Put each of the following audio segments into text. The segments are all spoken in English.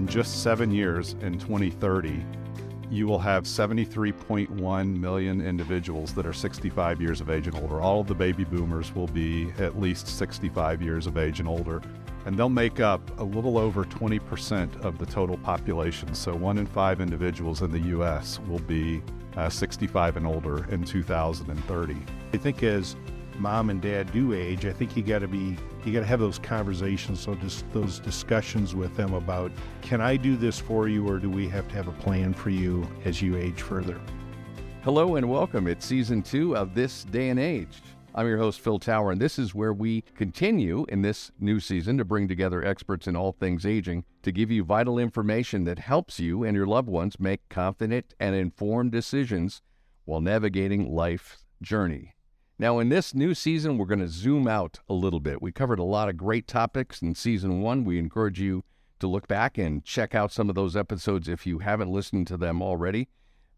in just 7 years, in 2030, you will have 73.1 million individuals that are 65 years of age and older. All of the baby boomers will be at least 65 years of age and older, and they'll make up a little over 20% of the total population. So 1 in 5 individuals in the U.S. will be 65 and older in 2030. I think as mom and dad do age, I think you got to have those conversations, so just those discussions with them about, can I do this for you, or do we have to have a plan for you as you age further? Hello and welcome. It's season 2 of This Day and Age. I'm your host, Phil Tower, and this is where we continue in this new season to bring together experts in all things aging to give you vital information that helps you and your loved ones make confident and informed decisions while navigating life's journey. Now, in this new season, we're going to zoom out a little bit. We covered a lot of great topics in season 1. We encourage you to look back and check out some of those episodes if you haven't listened to them already.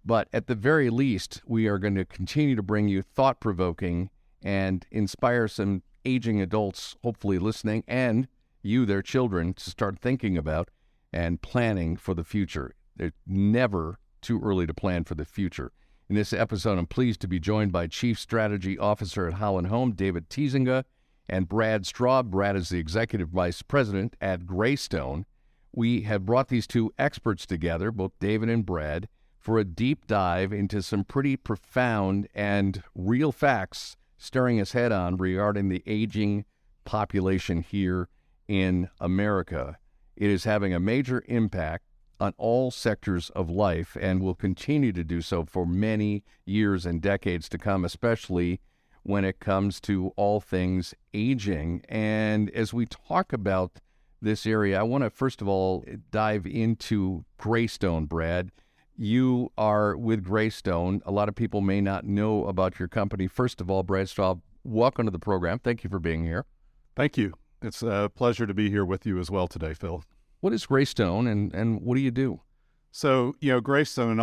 But at the very least, we are going to continue to bring you thought-provoking and inspire some aging adults, hopefully listening, and you, their children, to start thinking about and planning for the future. It's never too early to plan for the future. In this episode, I'm pleased to be joined by Chief Strategy Officer at Holland Home, David Tiesenga, and Brad Straub. Brad is the Executive Vice President at Greystone. We have brought these two experts together, both David and Brad, for a deep dive into some pretty profound and real facts staring us head on regarding the aging population here in America. It is having a major impact on all sectors of life and will continue to do so for many years and decades to come, especially when it comes to all things aging. And as we talk about this area, I want to first of all dive into Greystone, Brad. You are with Greystone. A lot of people may not know about your company. First of all, Brad Straub, welcome to the program. Thank you for being here. Thank you. It's a pleasure to be here with you as well today, Phil. What is Greystone and what do you do? So, Greystone,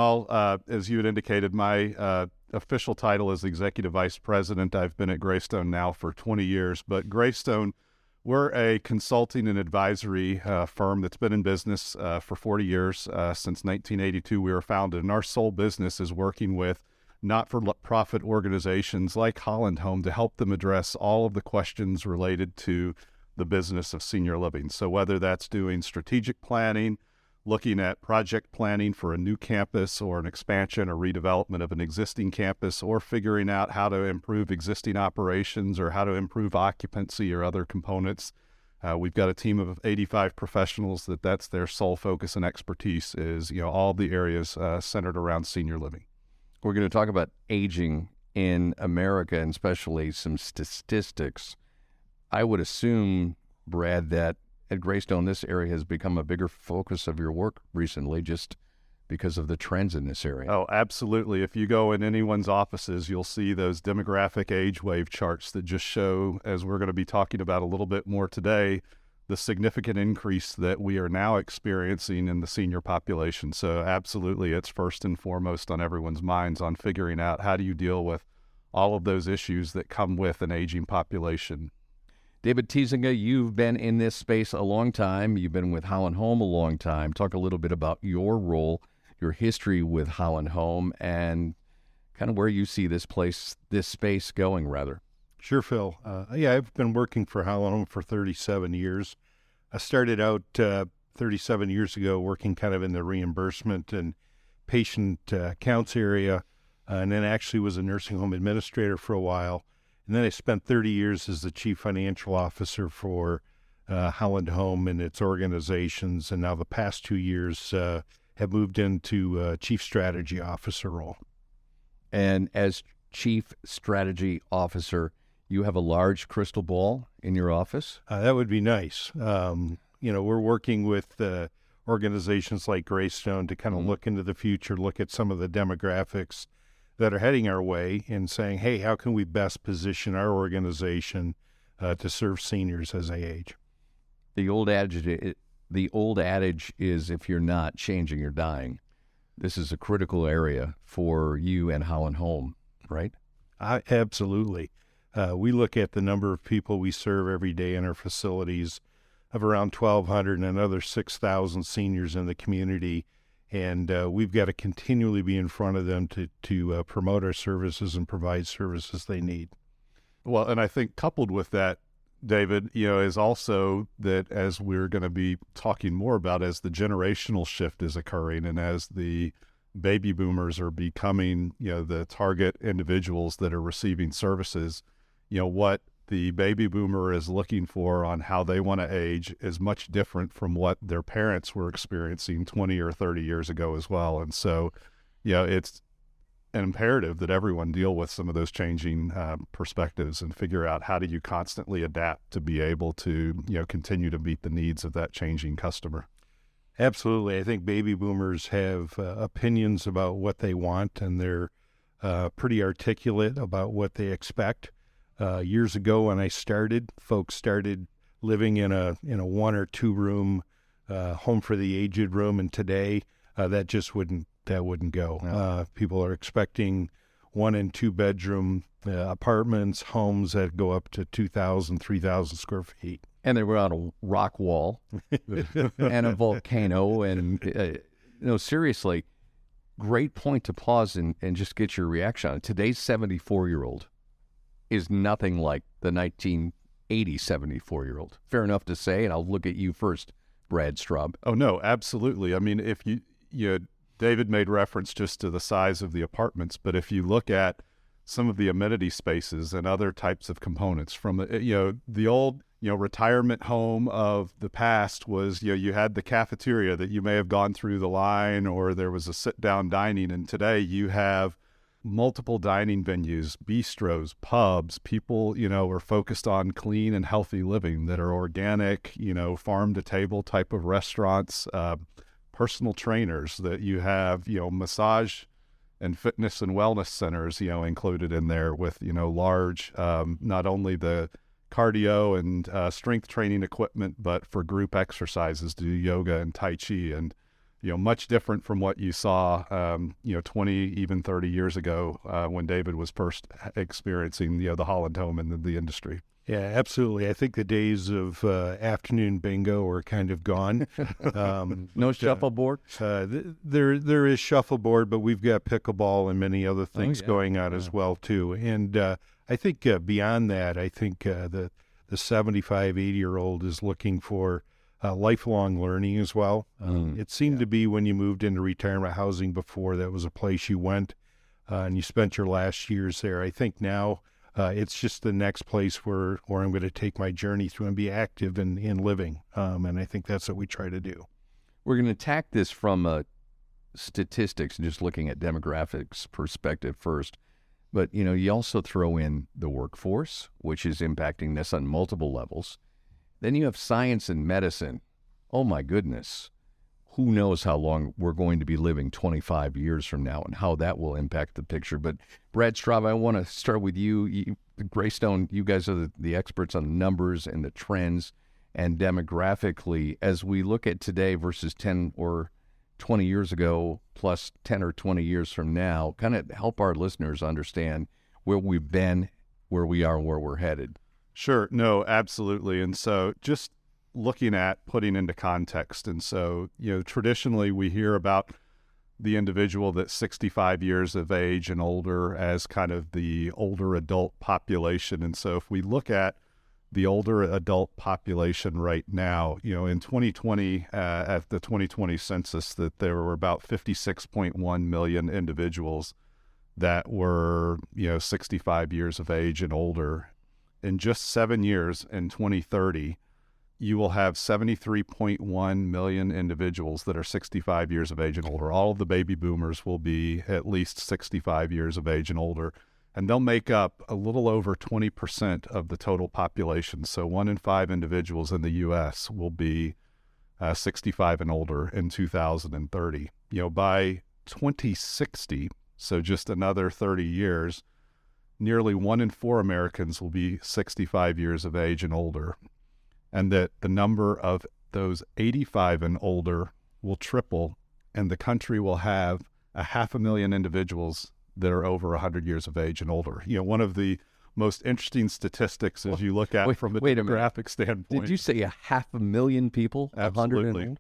as you had indicated, my official title is Executive Vice President. I've been at Greystone now for 20 years, but Greystone, we're a consulting and advisory firm that's been in business for 40 years. Since 1982, we were founded, and our sole business is working with not-for-profit organizations like Holland Home to help them address all of the questions related to the business of senior living. So whether that's doing strategic planning, looking at project planning for a new campus or an expansion or redevelopment of an existing campus, or figuring out how to improve existing operations or how to improve occupancy or other components. We've got a team of 85 professionals that's their sole focus and expertise is, all the areas centered around senior living. We're going to talk about aging in America and especially some statistics. I would assume, Brad, that at Greystone, this area has become a bigger focus of your work recently just because of the trends in this area. Oh, absolutely. If you go in anyone's offices, you'll see those demographic age wave charts that just show, as we're going to be talking about a little bit more today, the significant increase that we are now experiencing in the senior population. So absolutely, it's first and foremost on everyone's minds on figuring out how do you deal with all of those issues that come with an aging population. David Tiesenga, you've been in this space a long time. You've been with Holland Home a long time. Talk a little bit about your role, your history with Holland Home, and kind of where you see this space going, rather. Sure, Phil. I've been working for Holland Home for 37 years. I started out 37 years ago working kind of in the reimbursement and patient accounts area, and then actually was a nursing home administrator for a while. And then I spent 30 years as the chief financial officer for Holland Home and its organizations, and now the past 2 years have moved into chief strategy officer role. And as chief strategy officer, you have a large crystal ball in your office? That would be nice. We're working with organizations like Greystone to kind of look into the future, look at some of the demographics that are heading our way and saying, hey, how can we best position our organization to serve seniors as they age? The old adage is, if you're not changing, you're dying. This is a critical area for you and Holland Home, right? Absolutely. We look at the number of people we serve every day in our facilities. of around 1,200 and another 6,000 seniors in the community. And we've got to continually be in front of them to promote our services and provide services they need. Well, and I think coupled with that, David, is also that, as we're going to be talking more about, as the generational shift is occurring and as the baby boomers are becoming, the target individuals that are receiving services, what the baby boomer is looking for on how they want to age is much different from what their parents were experiencing 20 or 30 years ago as well. And so, it's an imperative that everyone deal with some of those changing perspectives and figure out how do you constantly adapt to be able to, continue to meet the needs of that changing customer. Absolutely. I think baby boomers have opinions about what they want, and they're pretty articulate about what they expect. Years ago when I started, folks started living in a 1 or 2 room home for the aged room, and today that just wouldn't go. No. People are expecting 1 and 2 bedroom apartments, homes that go up to 2,000, 3,000 square feet. And they were on a rock wall and a volcano. And, seriously, great point to pause and just get your reaction on it. Today's 74-year-old is nothing like the 1980 74-year-old. Fair enough to say, and I'll look at you first, Brad Straub. Oh, no, absolutely. I mean, if David made reference just to the size of the apartments, but if you look at some of the amenity spaces and other types of components from, the old, retirement home of the past was, you had the cafeteria that you may have gone through the line, or there was a sit-down dining. And today you have multiple dining venues, bistros, pubs. People, are focused on clean and healthy living that are organic, farm to table type of restaurants, personal trainers that you have, massage and fitness and wellness centers, included in there with, large, not only the cardio and strength training equipment, but for group exercises, do yoga and Tai Chi, and, much different from what you saw, 20, even 30 years ago when David was first experiencing, the Holland Home in the industry. Yeah, absolutely. I think the days of afternoon bingo are kind of gone. No shuffleboard? There is shuffleboard, but we've got pickleball and many other things going on as well, too. And I think beyond that, I think the 75, 80-year-old is looking for lifelong learning as well. It seemed to be when you moved into retirement housing before, that was a place you went and you spent your last years there. I think now it's just the next place where I'm going to take my journey through and be active in living. And I think that's what we try to do. We're going to attack this from statistics and just looking at demographics perspective first. But, you also throw in the workforce, which is impacting this on multiple levels. Then you have science and medicine. Oh, my goodness. Who knows how long we're going to be living 25 years from now and how that will impact the picture. But Brad Straub, I want to start with you. Greystone, you guys are the experts on the numbers and the trends. And demographically, as we look at today versus 10 or 20 years ago, plus 10 or 20 years from now, kind of help our listeners understand where we've been, where we are, and where we're headed. Sure. No, absolutely. And so just looking at putting into context. And so, traditionally we hear about the individual that's 65 years of age and older as kind of the older adult population. And so if we look at the older adult population right now, in 2020, at the 2020 census, that there were about 56.1 million individuals that were, 65 years of age and older. In just 7 years, in 2030, you will have 73.1 million individuals that are 65 years of age and older. All of the baby boomers will be at least 65 years of age and older, and they'll make up a little over 20% of the total population. So 1 in 5 individuals in the U.S. will be 65 and older in 2030. By 2060, so just another 30 years, nearly 1 in 4 Americans will be 65 years of age and older, and that the number of those 85 and older will triple, and the country will have 500,000 individuals that are over 100 years of age and older. One of the most interesting statistics as you look at from a demographic standpoint. Did you say 500,000 people? Absolutely. 100 and old?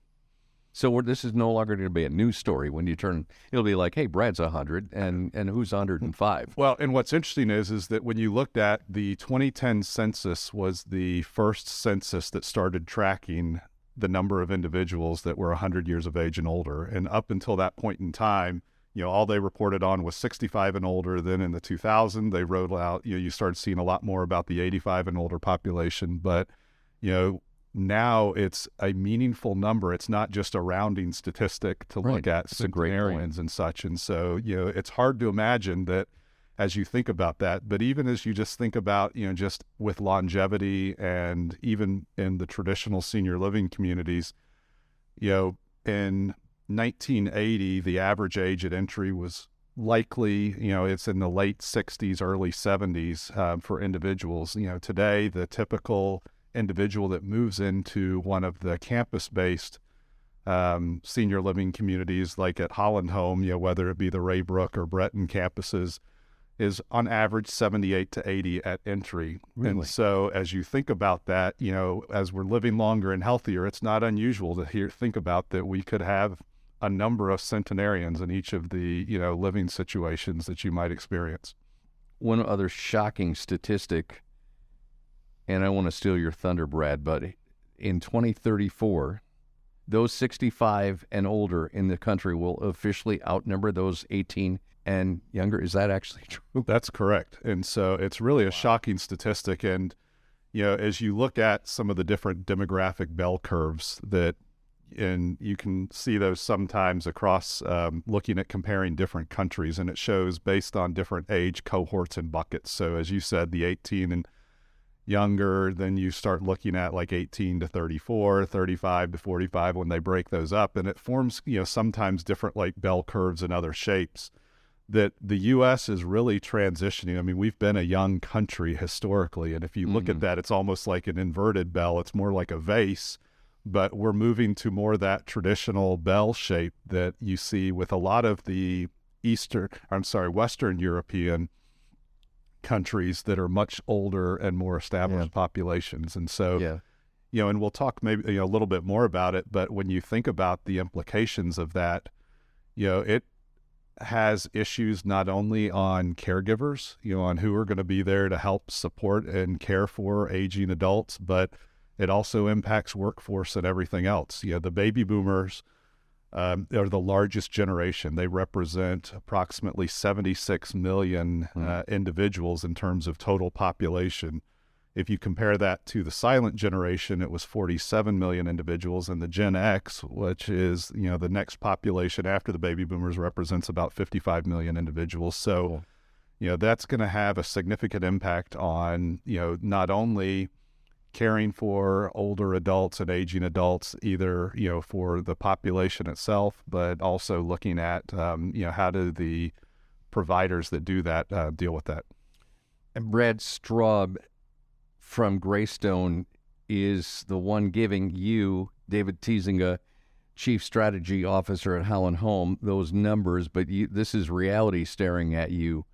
So this is no longer going to be a news story when you turn. It'll be like, hey, Brad's 100, and who's 105? Well, and what's interesting is that when you looked at the 2010 census was the first census that started tracking the number of individuals that were 100 years of age and older. And up until that point in time, all they reported on was 65 and older. Then in the 2000s, they wrote out, you started seeing a lot more about the 85 and older population. But, now it's a meaningful number. It's not just a rounding statistic to look at centenarians and such. And so, it's hard to imagine that as you think about that, but even as you just think about, just with longevity and even in the traditional senior living communities, in 1980, the average age at entry was likely, it's in the late 60s, early 70s for individuals. Today, the typical individual that moves into one of the campus-based senior living communities like at Holland Home, whether it be the Raybrook or Breton campuses, is on average 78 to 80 at entry. Really? And so as you think about that, as we're living longer and healthier, it's not unusual to think about that we could have a number of centenarians in each of the, living situations that you might experience. One other shocking statistic, and I want to steal your thunder, Brad, but in 2034, those 65 and older in the country will officially outnumber those 18 and younger. Is that actually true? That's correct. And so it's really a shocking statistic. And, as you look at some of the different demographic bell curves and you can see those sometimes across looking at comparing different countries, and it shows based on different age cohorts and buckets. So as you said, the 18 and younger, then you start looking at like 18 to 34, 35 to 45 when they break those up. And it forms, sometimes different like bell curves and other shapes that the U.S. is really transitioning. I mean, we've been a young country historically. And if you look at that, it's almost like an inverted bell. It's more like a vase, but we're moving to more that traditional bell shape that you see with a lot of the Western European countries that are much older and more established populations. And so, and we'll talk maybe a little bit more about it, but when you think about the implications of that, it has issues not only on caregivers, on who are going to be there to help support and care for aging adults, but it also impacts workforce and everything else. The baby boomers are the largest generation. They represent approximately 76 million individuals in terms of total population. If you compare that to the silent generation, it was 47 million individuals, and the Gen X, which is, the next population after the baby boomers, represents about 55 million individuals. So, that's going to have a significant impact on, not only caring for older adults and aging adults, either, for the population itself, but also looking at, how do the providers that do that deal with that. And Brad Straub from Greystone is the one giving you, David Tiesenga, Chief Strategy Officer at Holland Home, those numbers, but this is reality staring at you.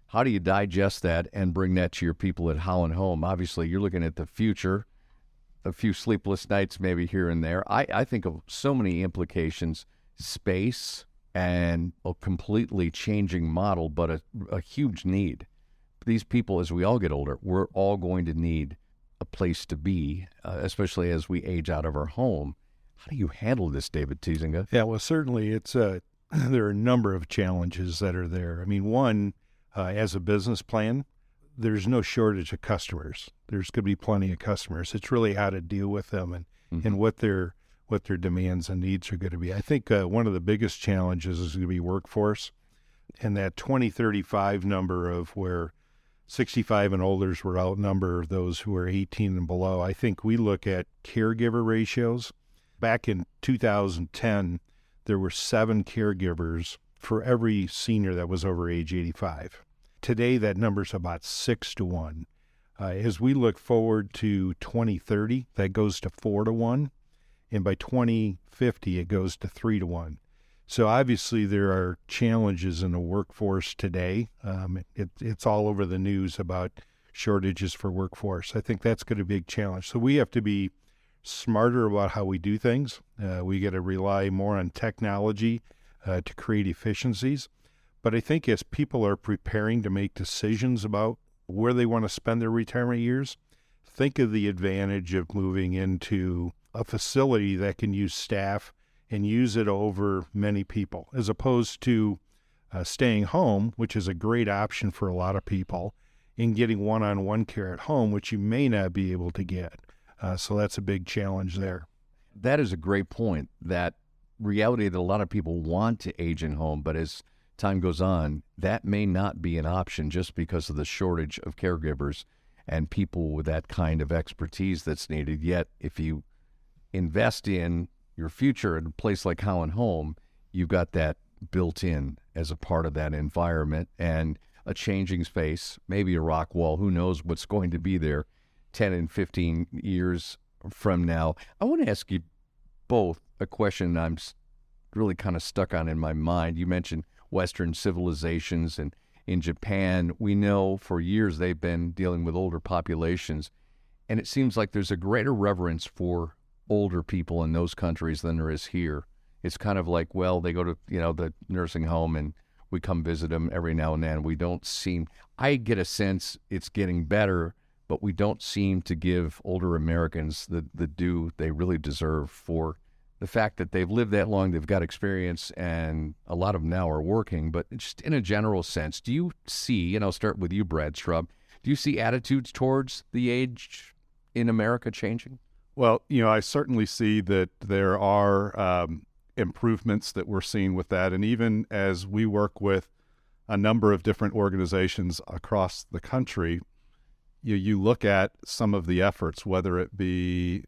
How do you digest that and bring that to your people at Holland Home? Obviously, you're looking at the future, a few sleepless nights maybe here and there. I think of so many implications, space and a completely changing model, but a huge need. These people, as we all get older, we're all going to need a place to be, especially as we age out of our home. How do you handle this, David Tiesenga? Yeah, well, certainly there are a number of challenges that are there. I mean, one, as a business plan, there's no shortage of customers. There's going to be plenty of customers. It's really how to deal with them and what their demands and needs are going to be. I think one of the biggest challenges is going to be workforce, and that 2035 number of where 65 and olders will outnumber those who are 18 and below. I think we look at caregiver ratios. Back in 2010, there were 7 caregivers for every senior that was over age 85. Today, that number's about 6 to 1. As we look forward to 2030, that goes to 4 to 1. And by 2050, it goes to 3 to 1. So obviously there are challenges in the workforce today. It's all over the news about shortages for workforce. I think that's going to be a big challenge. So we have to be smarter about how we do things. We got to rely more on technology to create efficiencies. But I think as people are preparing to make decisions about where they want to spend their retirement years, think of the advantage of moving into a facility that can use staff and use it over many people, as opposed to staying home, which is a great option for a lot of people, and getting one-on-one care at home, which you may not be able to get. So that's a big challenge there. That is a great point, that reality that a lot of people want to age in home, but as time goes on, that may not be an option just because of the shortage of caregivers and people with that kind of expertise that's needed. Yet, if you invest in your future in a place like Holland Home, you've got that built in as a part of that environment, and a changing space, maybe a rock wall. Who knows what's going to be there 10 and 15 years from now. I want to ask you both a question I'm really kind of stuck on in my mind. You mentioned Western civilizations, and in Japan, we know for years they've been dealing with older populations, and it seems like there's a greater reverence for older people in those countries than there is here. It's kind of like, well, they go to, the nursing home and we come visit them every now and then. I get a sense it's getting better, but we don't seem to give older Americans the due they really deserve for the fact that they've lived that long, they've got experience, and a lot of them now are working. But just in a general sense, do you see, and I'll start with you, Brad Straub, do you see attitudes towards the age in America changing? Well, I certainly see that there are improvements that we're seeing with that. And even as we work with a number of different organizations across the country, you look at some of the efforts, whether it be,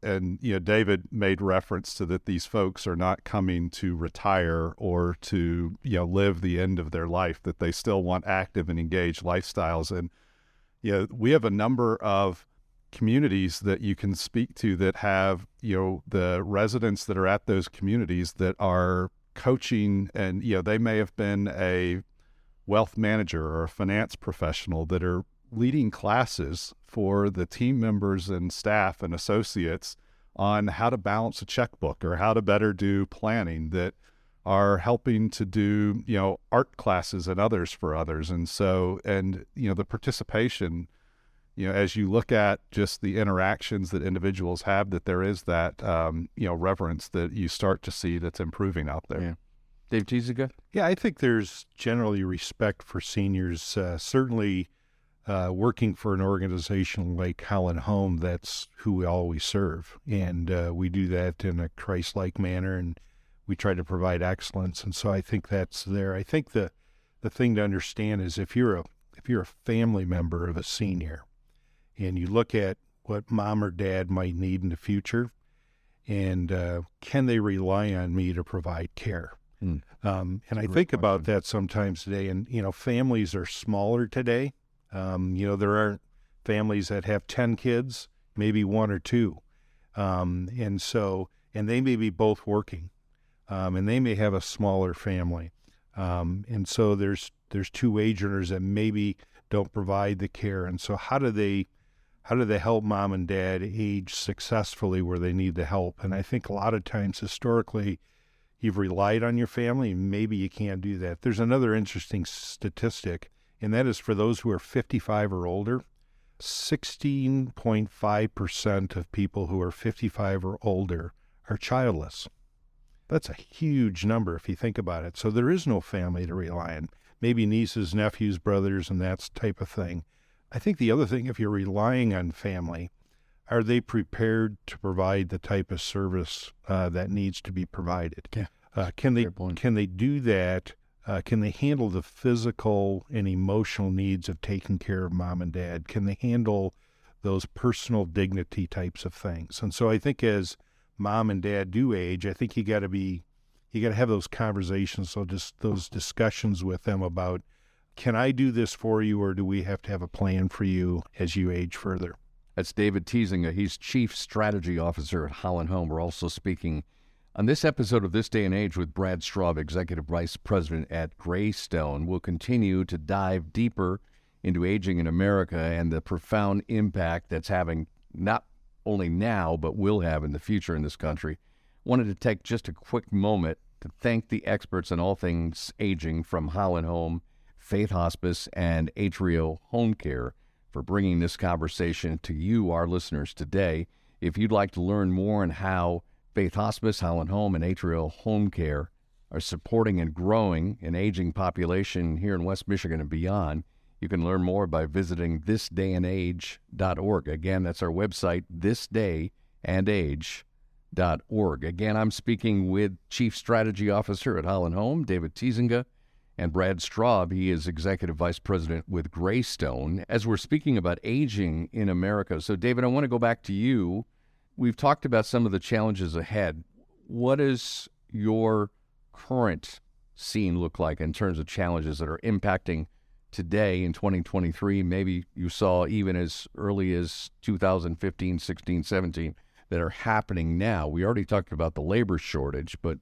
and David made reference to that these folks are not coming to retire or to live the end of their life, that they still want active and engaged lifestyles. And we have a number of communities that you can speak to that have the residents that are at those communities that are coaching, and they may have been a wealth manager or a finance professional that are leading classes for the team members and staff and associates on how to balance a checkbook or how to better do planning, that are helping to do art classes and others for others. And so, the participation, as you look at just the interactions that individuals have, that there is that, reverence that you start to see that's improving out there. Yeah. Dave Tiesenga? Yeah, I think there's generally respect for seniors. Certainly working for an organization like Holland Home, that's who we always serve. And we do that in a Christ-like manner, and we try to provide excellence. And so I think that's there. I think the thing to understand is if you're a family member of a senior, and you look at what mom or dad might need in the future, and can they rely on me to provide care? And I think about that sometimes today. And, families are smaller today. There aren't families that have 10 kids, maybe one or two. And they may be both working, and they may have a smaller family. And so there's two wage earners that maybe don't provide the care. And so how do they help mom and dad age successfully where they need the help? And I think a lot of times historically, you've relied on your family, and maybe you can't do that. There's another interesting statistic, and that is for those who are 55 or older, 16.5% of people who are 55 or older are childless. That's a huge number if you think about it. So there is no family to rely on. Maybe nieces, nephews, brothers, and that type of thing. I think the other thing, if you're relying on family, are they prepared to provide the type of service that needs to be provided? Yeah. Can they do that? Can they handle the physical and emotional needs of taking care of mom and dad? Can they handle those personal dignity types of things? And so I think as mom and dad do age, I think you got to have those conversations. So just those discussions with them about, can I do this for you, or do we have to have a plan for you as you age further? That's David Tiesenga. He's Chief Strategy Officer at Holland Home. We're also speaking on this episode of This Day and Age with Brad Straub, Executive Vice President at Greystone. We'll continue to dive deeper into aging in America and the profound impact that's having not only now, but will have in the future in this country. Wanted to take just a quick moment to thank the experts in all things aging from Holland Home, Faith Hospice, and Atrio Home Care for bringing this conversation to you, our listeners, today. If you'd like to learn more on how Faith Hospice, Holland Home, and Atrio Home Care are supporting and growing an aging population here in West Michigan and beyond, you can learn more by visiting thisdayandage.org. Again, that's our website, thisdayandage.org. Again, I'm speaking with Chief Strategy Officer at Holland Home, David Tiesenga, and Brad Straub. He is Executive Vice President with Greystone, as we're speaking about aging in America. So, David, I want to go back to you. We've talked about some of the challenges ahead. What does your current scene look like in terms of challenges that are impacting today in 2023? Maybe you saw even as early as 2015, 16, 17 that are happening now. We already talked about the labor shortage, but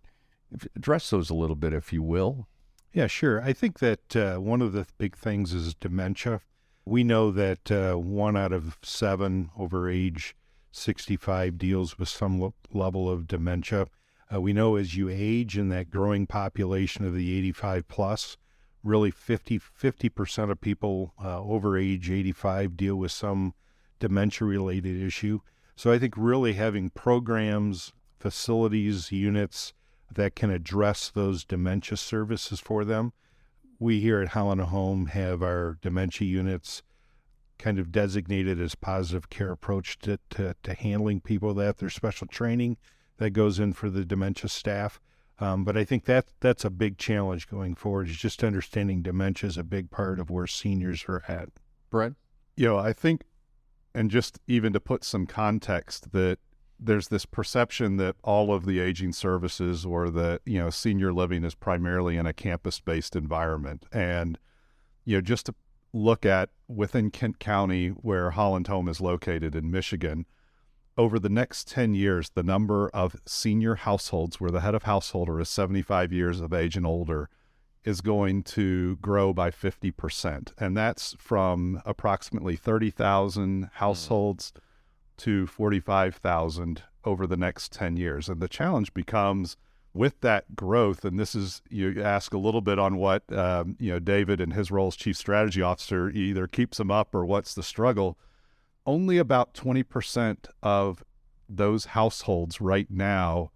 address those a little bit, if you will. Yeah, sure. I think that one of the big things is dementia. We know that 1 out of 7 over age 65 deals with some level of dementia. We know as you age in that growing population of the 85 plus, really 50% of people over age 85 deal with some dementia-related issue. So I think really having programs, facilities, units that can address those dementia services for them. We here at Holland Home have our dementia units kind of designated as positive care approach to handling people that there's special training that goes in for the dementia staff. But I think that's a big challenge going forward, is just understanding dementia is a big part of where seniors are at. Brad? I think, and just even to put some context, that there's this perception that all of the aging services or the, senior living is primarily in a campus-based environment. And, just to look at within Kent County, where Holland Home is located in Michigan, over the next 10 years, the number of senior households where the head of householder is 75 years of age and older is going to grow by 50%. And that's from approximately 30,000 households to 45,000 over the next 10 years. And the challenge becomes with that growth, and this is, you ask a little bit on what, David in his role as Chief Strategy Officer either keeps them up or what's the struggle. Only about 20% of those households right now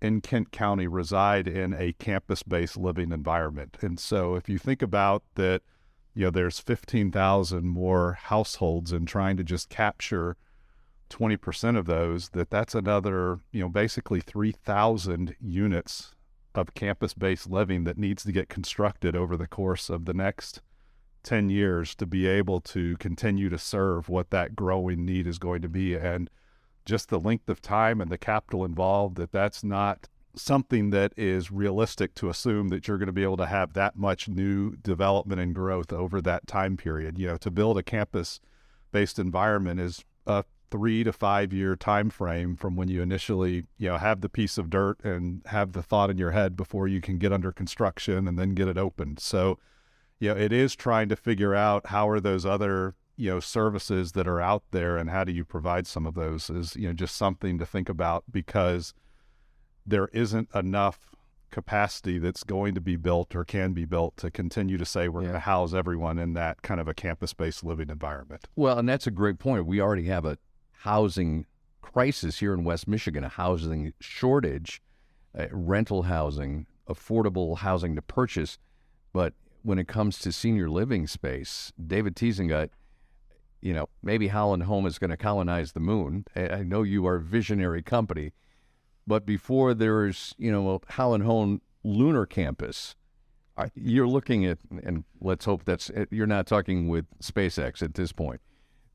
in Kent County reside in a campus-based living environment. And so if you think about that, there's 15,000 more households, and trying to just capture 20% of those, that's another, basically 3,000 units of campus-based living that needs to get constructed over the course of the next 10 years to be able to continue to serve what that growing need is going to be. And just the length of time and the capital involved, that's not something that is realistic to assume that you're going to be able to have that much new development and growth over that time period. To build a campus-based environment is a 3 to 5 year time frame from when you initially, have the piece of dirt and have the thought in your head before you can get under construction and then get it opened. So, it is trying to figure out how are those other, services that are out there, and how do you provide some of those is, just something to think about, because there isn't enough capacity that's going to be built or can be built to continue to say we're going to house everyone in that kind of a campus-based living environment. Well, and that's a great point. We already have a housing crisis here in West Michigan, a housing shortage, rental housing, affordable housing to purchase. But when it comes to senior living space, David Tiesenga, maybe Holland Home is going to colonize the moon. I know you are a visionary company, but before there's, Holland Home lunar campus, you're looking at, and let's hope you're not talking with SpaceX at this point,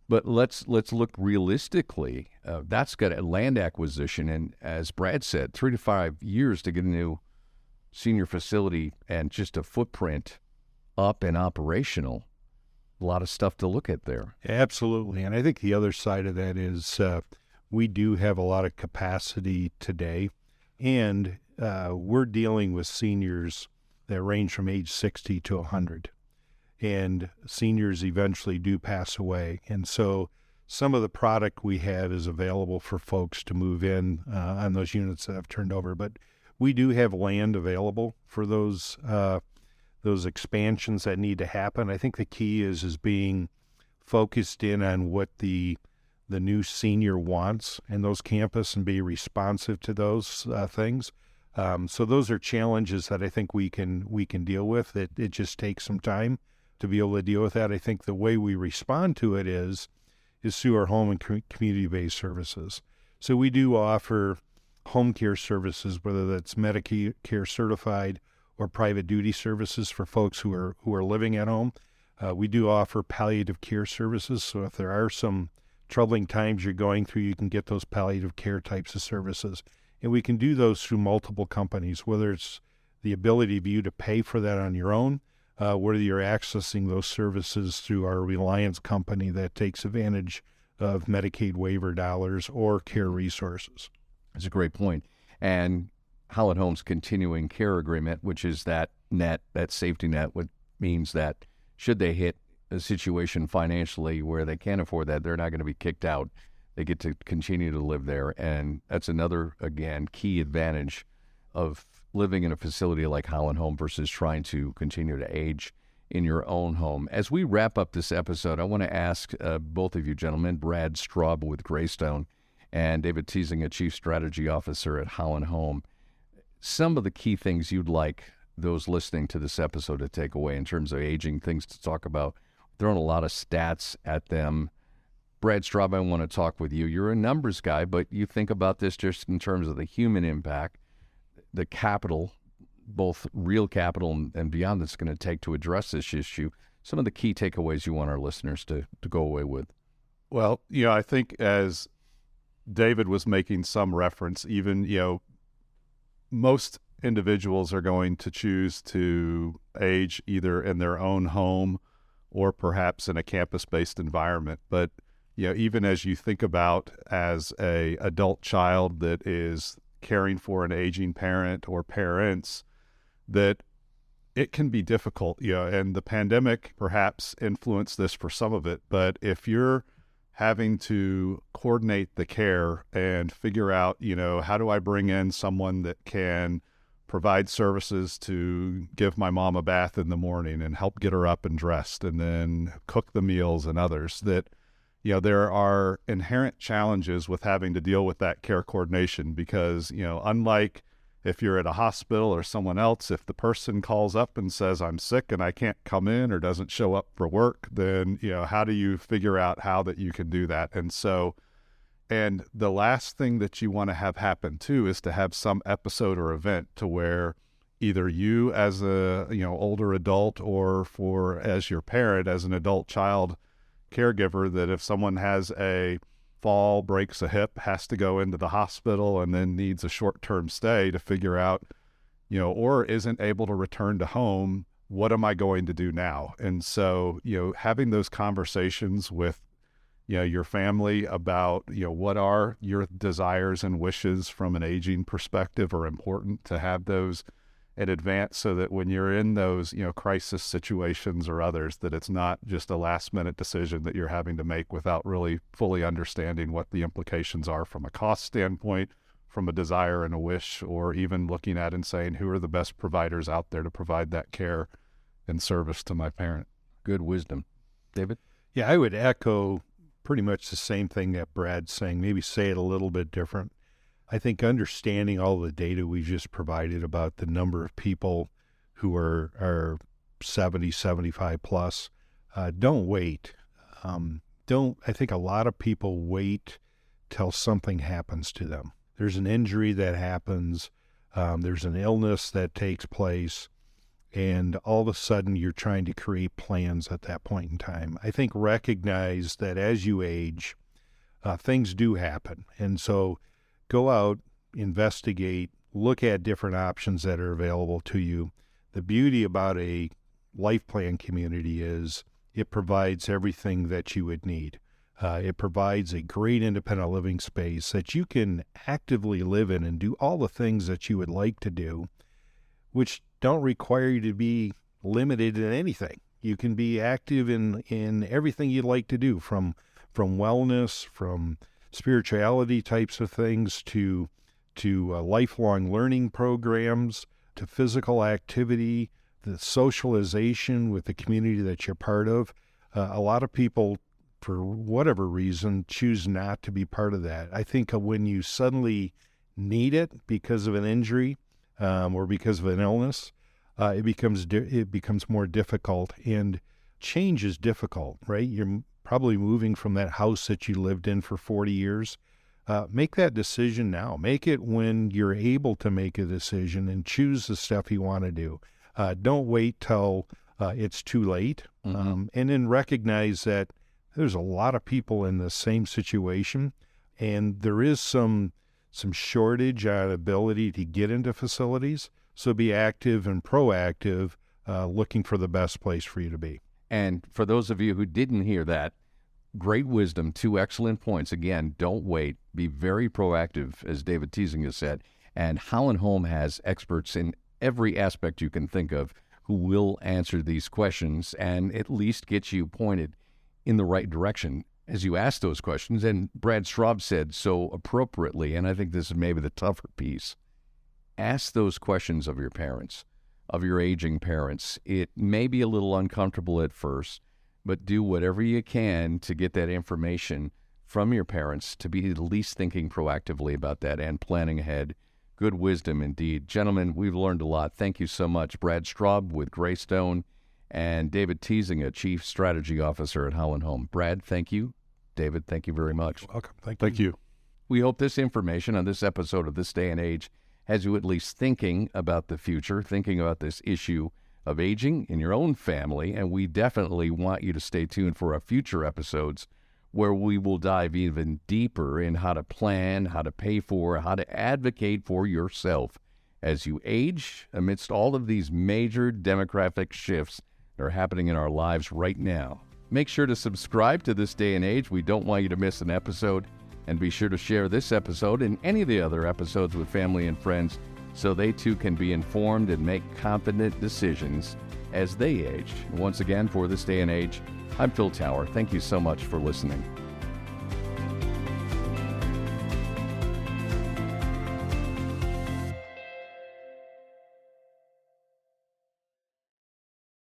but let's look realistically. That's got a land acquisition, and as Brad said, 3 to 5 years to get a new senior facility and just a footprint up and operational. A lot of stuff to look at there. Absolutely. And I think the other side of that is we do have a lot of capacity today, and we're dealing with seniors that range from age 60 to 100. and seniors eventually do pass away. And so some of the product we have is available for folks to move in on those units that have turned over. But we do have land available for those expansions that need to happen. I think the key is being focused in on what the new senior wants in those campus and be responsive to those things. So those are challenges that I think we can deal with. It just takes some time to be able to deal with that. I think the way we respond to it is through our home and community-based services. So we do offer home care services, whether that's Medicare certified or private duty services for folks who are living at home. We do offer palliative care services. So if there are some troubling times you're going through, you can get those palliative care types of services. And we can do those through multiple companies, whether it's the ability of you to pay for that on your own, whether you're accessing those services through our Reliance company that takes advantage of Medicaid waiver dollars or care resources. That's a great point. And Holland Home's continuing care agreement, which is that safety net, which means that should they hit a situation financially where they can't afford that, they're not going to be kicked out. They get to continue to live there. And that's another, again, key advantage of living in a facility like Holland Home versus trying to continue to age in your own home. As we wrap up this episode, I want to ask both of you gentlemen, Brad Straub with Greystone and David Tiesenga, Chief Strategy Officer at Holland Home, some of the key things you'd like those listening to this episode to take away in terms of aging, things to talk about. Throwing a lot of stats at them. Brad Straub, I want to talk with you. You're a numbers guy, but you think about this just in terms of the human impact, the capital, both real capital and beyond that's going to take to address this issue. Some of the key takeaways you want our listeners to go away with. Well, I think as David was making some reference, even, most individuals are going to choose to age either in their own home or perhaps in a campus-based environment. But, even as you think about as a adult child that is caring for an aging parent or parents, that it can be difficult, and the pandemic perhaps influenced this for some of it. But if you're having to coordinate the care and figure out, how do I bring in someone that can provide services to give my mom a bath in the morning and help get her up and dressed and then cook the meals and others, that, there are inherent challenges with having to deal with that care coordination because, unlike if you're at a hospital or someone else, if the person calls up and says, I'm sick and I can't come in or doesn't show up for work, then, how do you figure out how that you can do that? And the last thing that you want to have happen too is to have some episode or event to where either you as a, older adult or as your parent, as an adult child caregiver, that if someone has a fall, breaks a hip, has to go into the hospital and then needs a short-term stay to figure out, or isn't able to return to home, what am I going to do now? And so, having those conversations with, your family about, what are your desires and wishes from an aging perspective are important to have those in advance so that when you're in those, crisis situations or others, that it's not just a last minute decision that you're having to make without really fully understanding what the implications are from a cost standpoint, from a desire and a wish, or even looking at and saying, who are the best providers out there to provide that care and service to my parent? Good wisdom. David? Yeah, I would echo pretty much the same thing that Brad's saying, maybe say it a little bit different. I think understanding all the data we just provided about the number of people who are 70, 75 plus, don't wait. I think a lot of people wait till something happens to them. There's an injury that happens, there's an illness that takes place, and all of a sudden you're trying to create plans at that point in time. I think recognize that as you age, things do happen. And so go out, investigate, look at different options that are available to you. The beauty about a life plan community is it provides everything that you would need. It provides a great independent living space that you can actively live in and do all the things that you would like to do, which don't require you to be limited in anything. You can be active in everything you'd like to do, from wellness, from spirituality types of things, to lifelong learning programs, to physical activity, the socialization with the community that you're part of. A lot of people, for whatever reason, choose not to be part of that. I think when you suddenly need it because of an injury or because of an illness, it becomes more difficult, and change is difficult, right? You're probably moving from that house that you lived in for 40 years. Make that decision now. Make it when you're able to make a decision and choose the stuff you want to do. Don't wait till it's too late. And then recognize that there's a lot of people in the same situation, and there is some shortage on ability to get into facilities. So be active and proactive, looking for the best place for you to be. And for those of you who didn't hear that, great wisdom, 2 excellent points. Again, don't wait. Be very proactive, as David Tiesenga said. And Holland Home has experts in every aspect you can think of who will answer these questions and at least get you pointed in the right direction as you ask those questions. And Brad Straub said so appropriately, and I think this is maybe the tougher piece, ask those questions of your parents, of your aging parents. It may be a little uncomfortable at first, but do whatever you can to get that information from your parents, to be at least thinking proactively about that and planning ahead. Good wisdom indeed. Gentlemen, we've learned a lot. Thank you so much. Brad Straub with Greystone and David Tiesenga, Chief Strategy Officer at Holland Home. Brad, thank you. David, thank you very much. You're welcome. Thank you. We hope this information on this episode of This Day and Age has you at least thinking about the future, thinking about this issue of aging in your own family, and we definitely want you to stay tuned for our future episodes where we will dive even deeper in how to plan, how to pay for, how to advocate for yourself as you age amidst all of these major demographic shifts that are happening in our lives right now. Make sure to subscribe to This Day and Age. We don't want you to miss an episode. And be sure to share this episode and any of the other episodes with family and friends so they too can be informed and make confident decisions as they age. Once again, for This Day and Age, I'm Phil Tower. Thank you so much for listening.